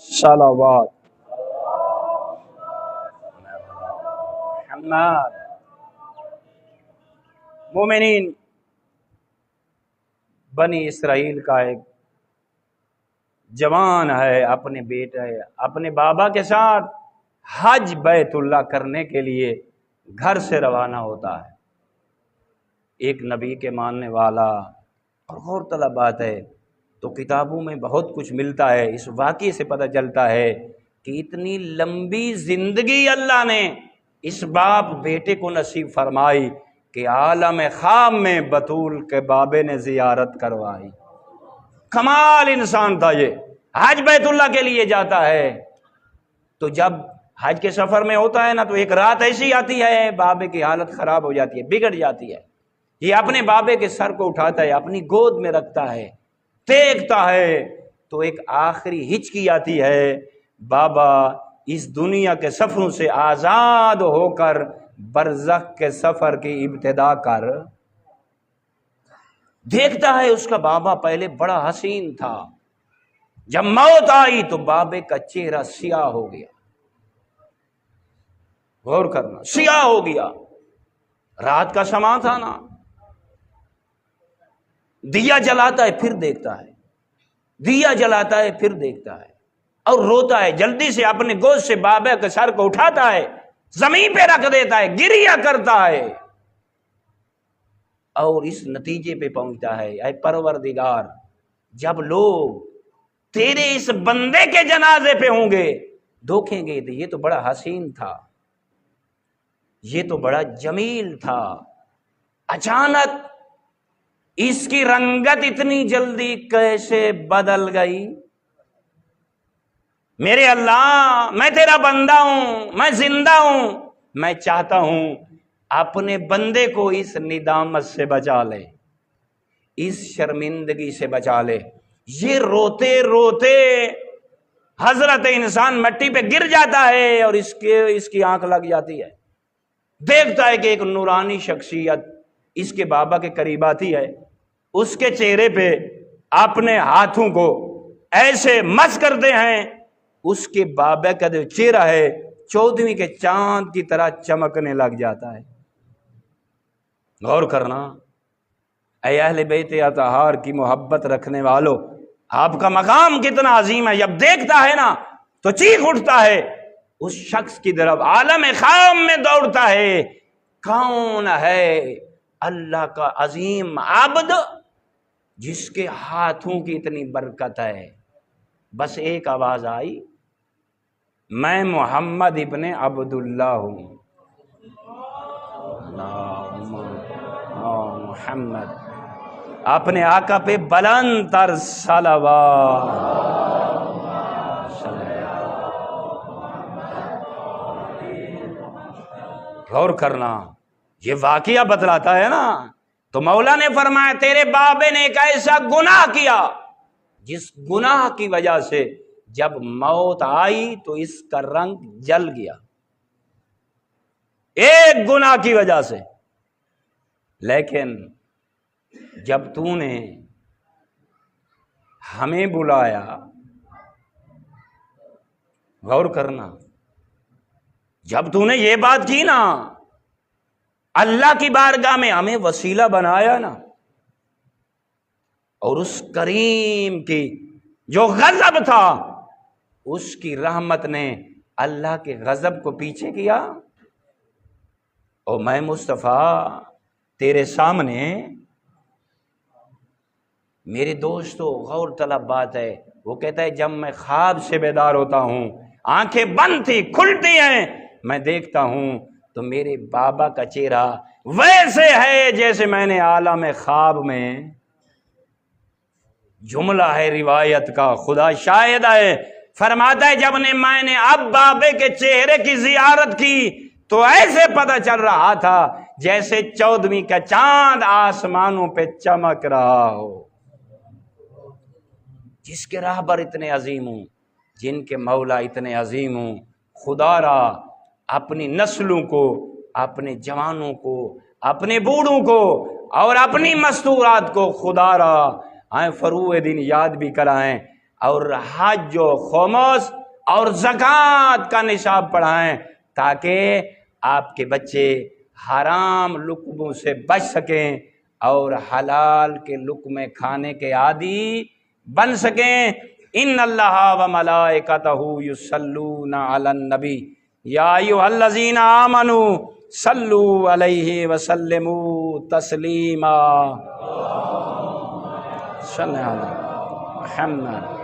صلوات محمد۔ مومنین، بنی اسرائیل کا ایک جوان ہے، اپنے بابا کے ساتھ حج بیت اللہ کرنے کے لیے گھر سے روانہ ہوتا ہے۔ ایک نبی کے ماننے والا، اور غور طلب بات ہے تو کتابوں میں بہت کچھ ملتا ہے، اس واقعے سے پتہ چلتا ہے کہ اتنی لمبی زندگی اللہ نے اس باپ بیٹے کو نصیب فرمائی کہ عالم خواب میں بطول کے بابے نے زیارت کروائی۔ کمال انسان تھا یہ، حج بیت اللہ کے لیے جاتا ہے تو جب حج کے سفر میں ہوتا ہے نا تو ایک رات ایسی آتی ہے بابے کی حالت خراب ہو جاتی ہے، بگڑ جاتی ہے۔ یہ اپنے بابے کے سر کو اٹھاتا ہے، اپنی گود میں رکھتا ہے، دیکھتا ہے تو ایک آخری ہچکی آتی ہے، بابا اس دنیا کے سفروں سے آزاد ہو کر برزخ کے سفر کی ابتدا کر۔ دیکھتا ہے اس کا بابا پہلے بڑا حسین تھا، جب موت آئی تو بابے کا چہرہ سیاہ ہو گیا۔ غور کرنا، سیاہ ہو گیا، رات کا سما تھا نا۔ دیا جلاتا ہے پھر دیکھتا ہے، دیا جلاتا ہے پھر دیکھتا ہے، اور روتا ہے، جلدی سے اپنے گود سے بابا کے سر کو اٹھاتا ہے، زمین پہ رکھ دیتا ہے، گریہ کرتا ہے، اور اس نتیجے پہ پہنچتا ہے، اے پروردگار جب لوگ تیرے اس بندے کے جنازے پہ ہوں گے دیکھیں گے تو یہ تو بڑا حسین تھا، یہ تو بڑا جمیل تھا، اچانک اس کی رنگت اتنی جلدی کیسے بدل گئی؟ میرے اللہ، میں تیرا بندہ ہوں، میں زندہ ہوں، میں چاہتا ہوں اپنے بندے کو اس ندامت سے بچا لے، اس شرمندگی سے بچا لے۔ یہ روتے روتے حضرت انسان مٹی پہ گر جاتا ہے اور اس کی آنکھ لگ جاتی ہے۔ دیکھتا ہے کہ ایک نورانی شخصیت اس کے بابا کے قریب آتی ہے، اس کے چہرے پہ اپنے ہاتھوں کو ایسے مس کرتے ہیں، اس کے بابا کا جو چہرہ ہے 14ویں کے چاند کی طرح چمکنے لگ جاتا ہے۔ غور کرنا، اے اہل بیت اطہار کی محبت رکھنے والو، آپ کا مقام کتنا عظیم ہے۔ جب دیکھتا ہے نا تو چیخ اٹھتا ہے، اس شخص کی طرف عالم خام میں دوڑتا ہے، کون ہے؟ اللہ کا عظیم عبد جس کے ہاتھوں کی اتنی برکت ہے۔ بس ایک آواز آئی، میں محمد ابن عبداللہ ہوں۔ محمد، اپنے آقا پہ بلند تر صلوات۔ غور کرنا، یہ واقعہ بتلاتا ہے نا، تو مولا نے فرمایا تیرے بابے نے ایک ایسا گناہ کیا جس گناہ کی وجہ سے جب موت آئی تو اس کا رنگ جل گیا، ایک گناہ کی وجہ سے۔ لیکن جب تو نے ہمیں بلایا، غور کرنا، جب تو نے یہ بات کی نا، اللہ کی بارگاہ میں ہمیں وسیلہ بنایا نا، اور اس کریم کی جو غضب تھا اس کی رحمت نے اللہ کے غضب کو پیچھے کیا، اور میں مصطفیٰ تیرے سامنے، میرے دوستو غور طلب بات ہے، وہ کہتا ہے جب میں خواب سے بیدار ہوتا ہوں، آنکھیں بند تھی کھلتی ہیں، میں دیکھتا ہوں تو میرے بابا کا چہرہ ویسے ہے جیسے میں نے عالم خواب میں۔ جملہ ہے روایت کا، خدا شاہد ہے، فرماتا ہے جب میں نے اب بابے کے چہرے کی زیارت کی تو ایسے پتہ چل رہا تھا جیسے 14ویں کا چاند آسمانوں پہ چمک رہا ہو۔ جس کے راہبر اتنے عظیم ہوں، جن کے مولا اتنے عظیم ہوں، خدا را اپنی نسلوں کو، اپنے جوانوں کو، اپنے بوڑھوں کو اور اپنی مستورات کو خدا را فروع دن یاد بھی کرائیں۔ اور حج و خمس اور زکوٰۃ کا نصاب پڑھائیں، تاکہ آپ کے بچے حرام لقموں سے بچ سکیں اور حلال کے لقمے کھانے کے عادی بن سکیں۔ ان اللہ و ملائکتہ یصلون علی النبی یا ایھا الذین آمنوا صلوا علیہ وسلموا تسلیما۔ صلی علی محمد۔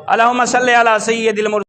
اللہم صلی علی سید المرسلین